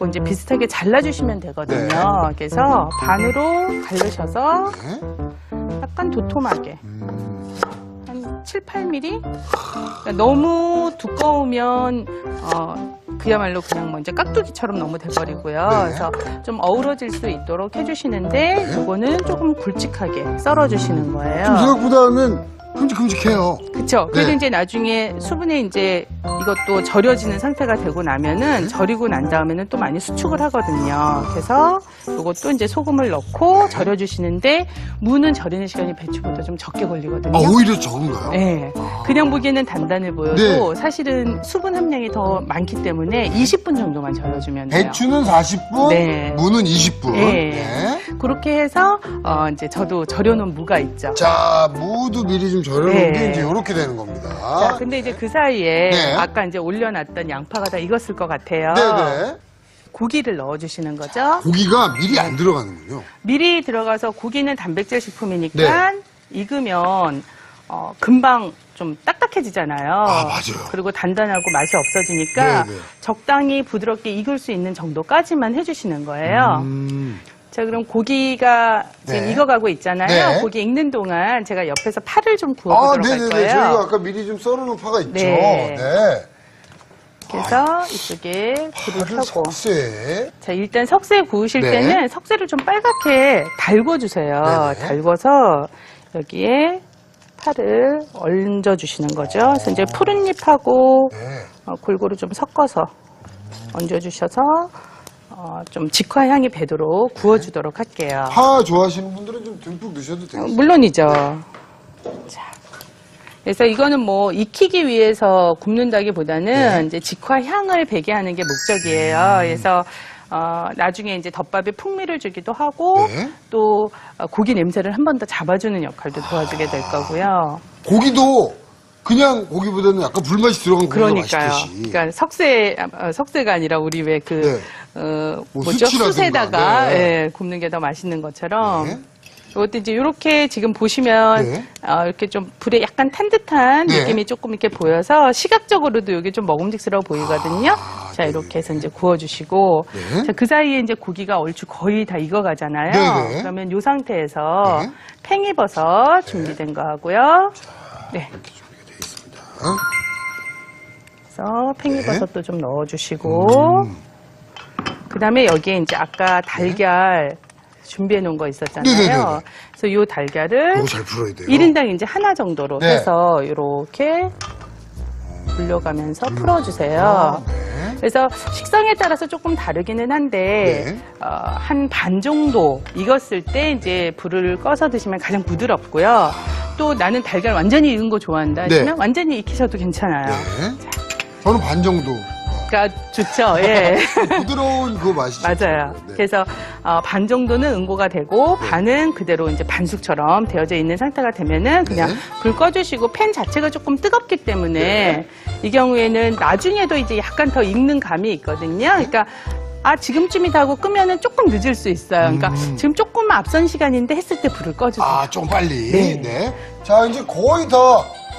이제 비슷하게 잘라주시면 되거든요. 네. 그래서 반으로 갈르셔서 네. 약간 도톰하게 한 7, 8mm? 그러니까 너무 두꺼우면 그야말로 그냥 뭐 이제 깍두기처럼 너무 돼버리고요. 네. 그래서 좀 어우러질 수 있도록 해주시는데 이거는 조금 굵직하게 썰어주시는 거예요. 좀 생각보다는 큼직큼직해요. 그쵸. 그래도 네. 이제 나중에 수분에 이제 이것도 절여지는 상태가 되고 나면은 절이고 난 다음에는 또 많이 수축을 하거든요. 그래서 이것도 이제 소금을 넣고 절여주시는데 무는 절이는 시간이 배추보다 좀 적게 걸리거든요. 아, 오히려 적은가요? 네. 그냥 보기에는 단단해 보여도 네. 사실은 수분 함량이 더 많기 때문에 20분 정도만 절여주면 돼요. 배추는 40분, 네. 무는 20분. 네. 그렇게 해서 이제 저도 절여놓은 무가 있죠. 자, 무도 미리 좀 절여놓은 네. 게 이제 이렇게 되는 겁니다. 자, 근데 이제 그 사이에 네. 아까 이제 올려놨던 양파가 다 익었을 것 같아요. 네네. 고기를 넣어주시는 거죠. 고기가 미리 안 들어가는군요. 미리 들어가서 고기는 단백질 식품이니까 네. 익으면 금방 좀 딱딱해지잖아요. 아, 맞아요. 그리고 단단하고 맛이 없어지니까 네, 네. 적당히 적당히 부드럽게 익을 수 있는 정도까지만 해주시는 거예요. 음. 자, 그럼 고기가 지금 네. 익어가고 있잖아요. 네. 고기 익는 동안 제가 옆에서 파를 좀 아, 구워보도록 할 네네네. 거예요. 저희가 아까 미리 좀 썰어놓은 파가 있죠. 네. 네. 그래서 이쪽에 불을 파를 켜고. 석쇠. 자, 일단 석쇠 구우실 네. 때는 석쇠를 좀 빨갛게 달궈주세요. 네네. 달궈서 여기에 파를 얹어주시는 거죠. 그래서 이제 푸른잎하고 네. 골고루 좀 섞어서 얹어주셔서 좀 직화향이 배도록 구워주도록 할게요. 파 좋아하시는 분들은 좀 듬뿍 넣으셔도 되겠어요. 물론이죠. 자, 그래서 이거는 뭐 익히기 위해서 굽는다기보다는 네. 이제 직화향을 배게 하는 게 목적이에요. 그래서 나중에 이제 덮밥에 풍미를 주기도 하고 네. 또 고기 냄새를 한 번 더 잡아주는 역할도 도와주게 될 거고요. 고기도 그냥 고기보다는 약간 불맛이 들어간 고기가 그러니까요. 맛있듯이. 그러니까 석쇠가 아니라 우리 왜 그 네. 뭐 뭐죠? 수치라든가. 숯에다가 네. 예, 굽는 게 더 맛있는 것처럼. 네. 이것도 이제 이렇게 지금 보시면 네. 이렇게 좀 불에 약간 탄 듯한 네. 느낌이 조금 이렇게 보여서 시각적으로도 이게 좀 먹음직스러워 보이거든요. 자, 이렇게 해서 이제 구워주시고 네. 자, 그 사이에 이제 고기가 얼추 거의 다 익어가잖아요. 네네. 그러면 이 상태에서 네. 팽이버섯 준비된 거 하고요. 네. 이렇게 준비가 되어 있습니다. 그래서 팽이버섯도 좀 넣어주시고 음. 그다음에 여기에 이제 아까 달걀 준비해 놓은 거 있었잖아요. 네네네네. 그래서 이 달걀을 이거 잘 풀어야 돼요. 1인당 이제 하나 정도로 네. 해서 이렇게 불려가면서 풀어주세요. 아, 네. 그래서 식성에 따라서 조금 다르기는 한데 네. 한 반 정도 익었을 때 이제 불을 꺼서 드시면 가장 부드럽고요. 또 나는 달걀 완전히 익은 거 좋아한다 하시면 네. 완전히 익히셔도 괜찮아요. 네. 저는 반 정도. 그러니까 좋죠. 예. 부드러운 그 맛이. 맞아요. 네. 그래서 반 정도는 응고가 되고 반은 그대로 이제 반숙처럼 되어져 있는 상태가 되면은 그냥 네. 불 꺼주시고 팬 자체가 조금 뜨겁기 때문에 이 경우에는 나중에도 이제 약간 더 익는 감이 있거든요. 그러니까 지금쯤이다 하고 끄면은 조금 늦을 수 있어요. 그러니까 지금 조금 앞선 시간인데 했을 때 불을 꺼주세요. 아, 좀 빨리. 네. 네. 자, 이제 거의 다.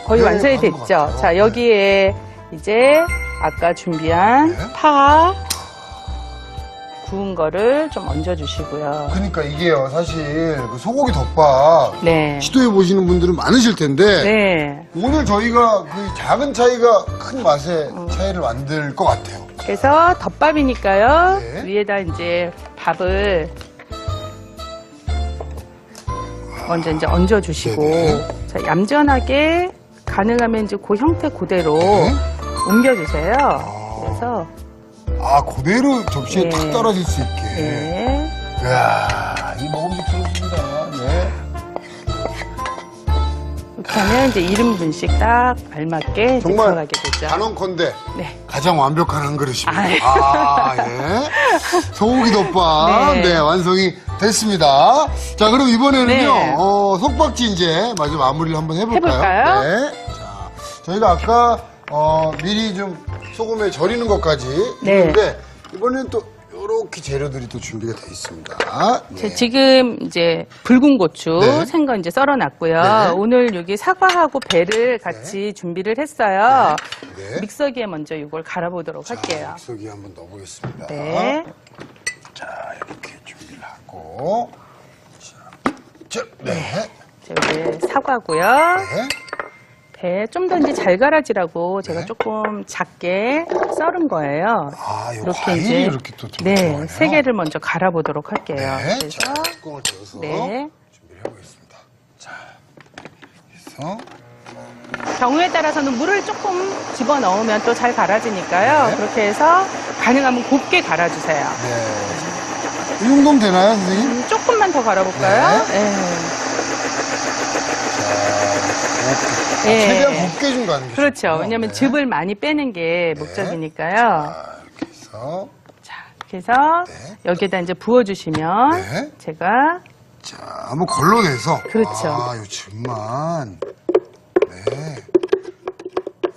거의 네, 완성이 간것 됐죠. 같아요. 자, 여기에 이제 아까 준비한 네. 파 구운 거를 좀 얹어주시고요. 그러니까 이게요, 사실 그 소고기 덮밥 네. 시도해 보시는 분들은 많으실 텐데 네. 오늘 저희가 그 작은 차이가 큰 맛의 차이를 만들 것 같아요. 그래서 덮밥이니까요. 네. 위에다 이제 밥을 먼저 이제 얹어주시고 네네. 자, 얌전하게 가능하면 이제 그 형태 그대로 네. 옮겨주세요. 그래서 그대로 접시에 네. 탁 떨어질 수 있게. 네. 이야, 이 먹음직스럽습니다. 네. 이렇게 하면 이제 1인분씩 딱 알맞게 이제 정말 들어가게 되죠. 단언컨대 네. 가장 완벽한 한 그릇입니다. 아, 예. 소고기 덮밥, 네. 네, 완성이 됐습니다. 자, 그럼 이번에는요, 네. 속박지 이제 마저 마무리를 한번 해볼까요? 해볼까요? 네. 자, 저희가 아까, 미리 좀 소금에 절이는 것까지 네. 했는데, 이번에는 또 요렇게 재료들이 또 준비가 돼 있습니다. 네. 지금 이제 붉은 고추 네. 생거 이제 썰어놨고요. 네. 오늘 여기 사과하고 배를 같이 준비를 했어요. 네. 믹서기에 먼저 이걸 갈아보도록 할게요. 믹서기에 한번 넣어보겠습니다. 네. 자, 이렇게 준비를 하고. 자, 네. 자, 여기 사과고요. 네. 배 좀 더 이제 잘 갈아지라고 제가 네. 조금 작게 썰은 거예요. 아, 요 과일이 이렇게 또 네, 들어가네요. 3개를 먼저 갈아보도록 할게요. 네. 그래서 자, 뚜껑을 떼서 네. 준비를 해보겠습니다. 자, 그래서. 경우에 따라서는 물을 조금 집어넣으면 또 잘 갈아지니까요. 네. 그렇게 해서 가능하면 곱게 갈아주세요. 네. 이 정도면 되나요, 선생님? 조금만 더 갈아볼까요? 네. 자, 네. 최대한 곱게 좀 가는 게 그렇죠. 좋군요. 왜냐하면 네. 즙을 많이 빼는 게 목적이니까요. 자, 이렇게 해서. 자, 그래서 네. 여기에다 이제 부어주시면 네. 제가 자, 한번 걸러내서. 그렇죠. 아, 요 즙만. 네.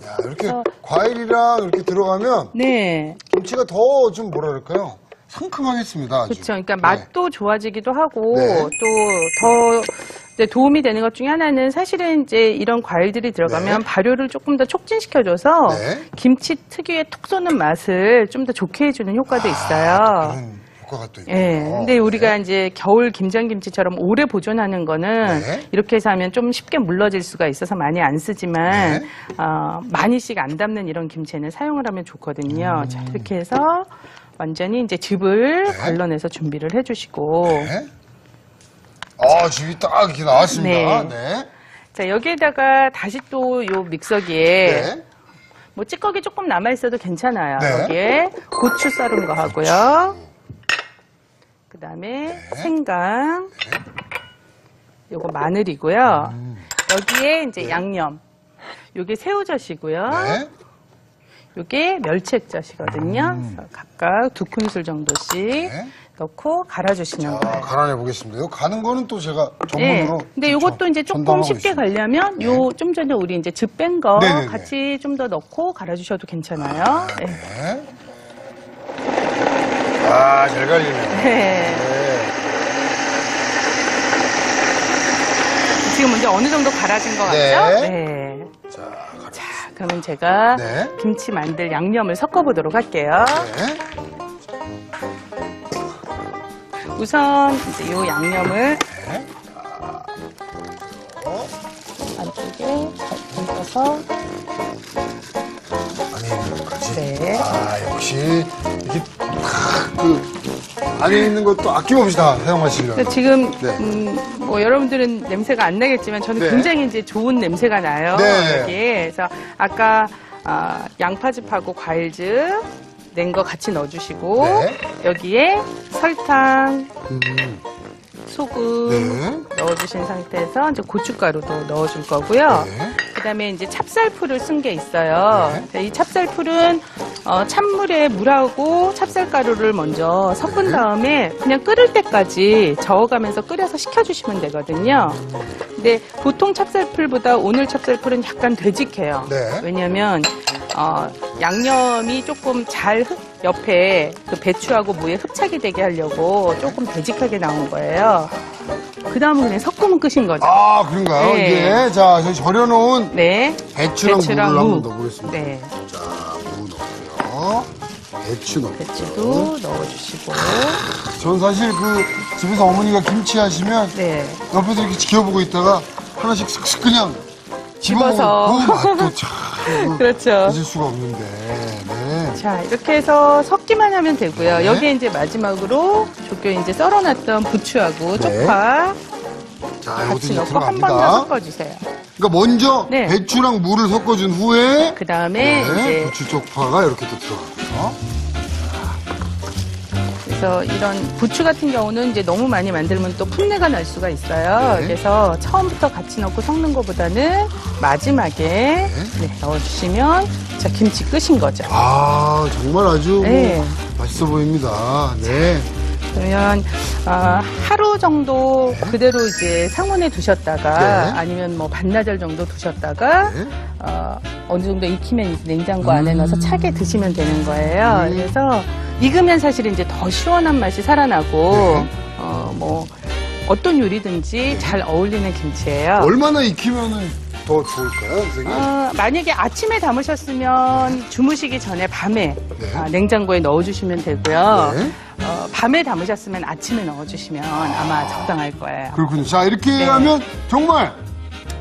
야, 이렇게 그래서- 과일이랑 이렇게 들어가면 네. 김치가 더 좀 뭐라 그럴까요? 상큼하겠습니다. 아주. 그렇죠. 그러니까 네. 맛도 좋아지기도 하고 네. 또 더 도움이 되는 것 중에 하나는 사실은 이제 이런 과일들이 들어가면 네. 발효를 조금 더 촉진시켜줘서 네. 김치 특유의 톡 쏘는 맛을 좀 더 좋게 해주는 효과도 있어요. 그런 효과가 또 있군요. 예. 근데 우리가 이제 겨울 김장김치처럼 오래 보존하는 거는 네. 이렇게 해서 하면 좀 쉽게 물러질 수가 있어서 많이 안 쓰지만 네. 많이씩 안 담는 이런 김치는 사용을 하면 좋거든요. 자, 이렇게 해서 완전히 이제 즙을 네. 걸러내서 준비를 해주시고. 네. 아, 즙이 딱 이렇게 나왔습니다. 네. 네. 자, 여기에다가 다시 또 요 믹서기에 네. 뭐 찌꺼기 조금 남아있어도 괜찮아요. 네. 여기에 고추 썰은 거 하고요. 그 다음에 생강. 요거 마늘이고요. 여기에 이제 양념. 요게 새우젓이고요. 네. 요게 멸치액젓이거든요. 그래서 각각 2큰술 정도씩 네. 넣고 갈아주시는 자, 거예요. 갈아내 보겠습니다. 요 가는 거는 또 제가 네. 전문으로. 근데 요것도 이제 조금 전담하고 쉽게 있습니다. 가려면 네. 요 좀 전에 우리 이제 즙 뺀 거 네네네. 같이 좀 더 넣고 갈아주셔도 괜찮아요. 네. 네. 아, 잘 갈리네요. 네. 네. 지금 이제 어느 정도 갈아진 것 네. 같죠? 네. 자, 자, 그러면 제가 네. 김치 만들 양념을 섞어보도록 할게요. 네. 우선 이제 요 양념을 네. 안쪽에 잘 얹어서 안에 있는 것까지. 네. 아, 역시 이게 안에 있는 것도 아낌없이 다 사용하시려고. 그러니까 지금 네. 뭐 여러분들은 냄새가 안 나겠지만 저는 네. 굉장히 이제 좋은 냄새가 나요. 네. 여기에. 그래서 아까 양파즙하고 과일즙 낸 거 같이 넣어주시고 네. 여기에 설탕, 음. 소금 네. 넣어주신 상태에서 이제 고춧가루도 넣어줄 거고요. 네. 그다음에 이제 찹쌀풀을 쓴 게 있어요. 네. 이 찹쌀풀은 찬물에 물하고 찹쌀가루를 먼저 섞은 네. 다음에 그냥 끓을 때까지 저어가면서 끓여서 식혀주시면 되거든요. 근데 보통 찹쌀풀보다 오늘 찹쌀풀은 약간 되직해요. 네. 왜냐면 양념이 조금 잘 옆에 그 배추하고 무에 흡착이 되게 하려고 조금 되직하게 나온 거예요. 그 다음은 그냥 섞으면 끝인 거죠. 아, 그런가요? 네. 이게. 자, 저희 절여놓은 네. 배추랑 물을 무. 한번 넣어보겠습니다. 네. 자, 무 넣고요. 배추 넣고. 배추도 넣어주시고. 전 사실 그 집에서 어머니가 김치 하시면 네. 옆에서 이렇게 지켜보고 있다가 하나씩 슥슥 그냥 집어서. 집어먹는 그 맛도 참 그렇죠. 잊을 수가 없는데. 네. 자, 이렇게 해서 섞기만 하면 되고요. 네. 여기에 이제 마지막으로 조교 이제 썰어놨던 부추하고 네. 쪽파 자, 이것도 같이 이제 넣고 한 번 더 들어갑니다. 섞어주세요. 그러니까 먼저 네. 배추랑 물을 섞어준 후에 그 다음에 이제 부추 쪽파가 이렇게 또 들어가고요. 그래서 이런 부추 같은 경우는 이제 너무 많이 만들면 또 풋내가 날 수가 있어요. 네. 그래서 처음부터 같이 넣고 섞는 것보다는 마지막에 네, 넣어주시면 자 김치 끝인 거죠. 아, 정말 아주 네. 뭐 맛있어 보입니다. 네. 그러면 하루 정도 그대로 이제 상온에 두셨다가 네. 아니면 뭐 반나절 정도 두셨다가 네. 어느 정도 익히면 이제 냉장고 안에 넣어서 차게 드시면 되는 거예요. 그래서 익으면 사실 이제 더 시원한 맛이 살아나고, 네. 뭐, 어떤 요리든지 잘 어울리는 김치예요. 얼마나 익히면은 더 좋을까요, 선생님? 만약에 아침에 담으셨으면 주무시기 전에 밤에 네. 냉장고에 넣어주시면 되고요. 네. 밤에 담으셨으면 아침에 넣어주시면 아마 적당할 거예요. 그렇군요. 자, 이렇게 네. 하면 정말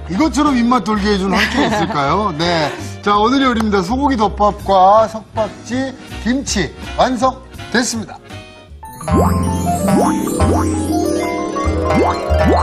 이것처럼 입맛 돌게 해주는 한 게 있을까요? 네. 자, 오늘의 요리입니다. 소고기 덮밥과 석박지 김치 완성됐습니다.